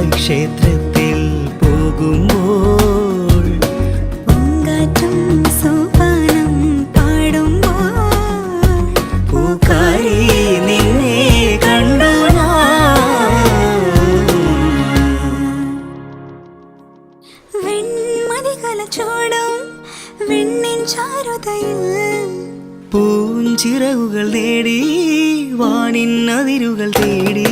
പൂങ്കാറ്റായി ക്ഷേത്രത്തിൽ പോകുമ്പോൾ പൂങ്കാറ്റും സോപാനം പാടുമ്പോൾ പൂക്കാരി നിന്നെ കണ്ടു വെൺമതികല ചൂടും വെണ്ണിൻ ചാരുതയിൽ പൂഞ്ചിറകുകൾ നേടി വാനിൻ അതിരുകൾ തേടി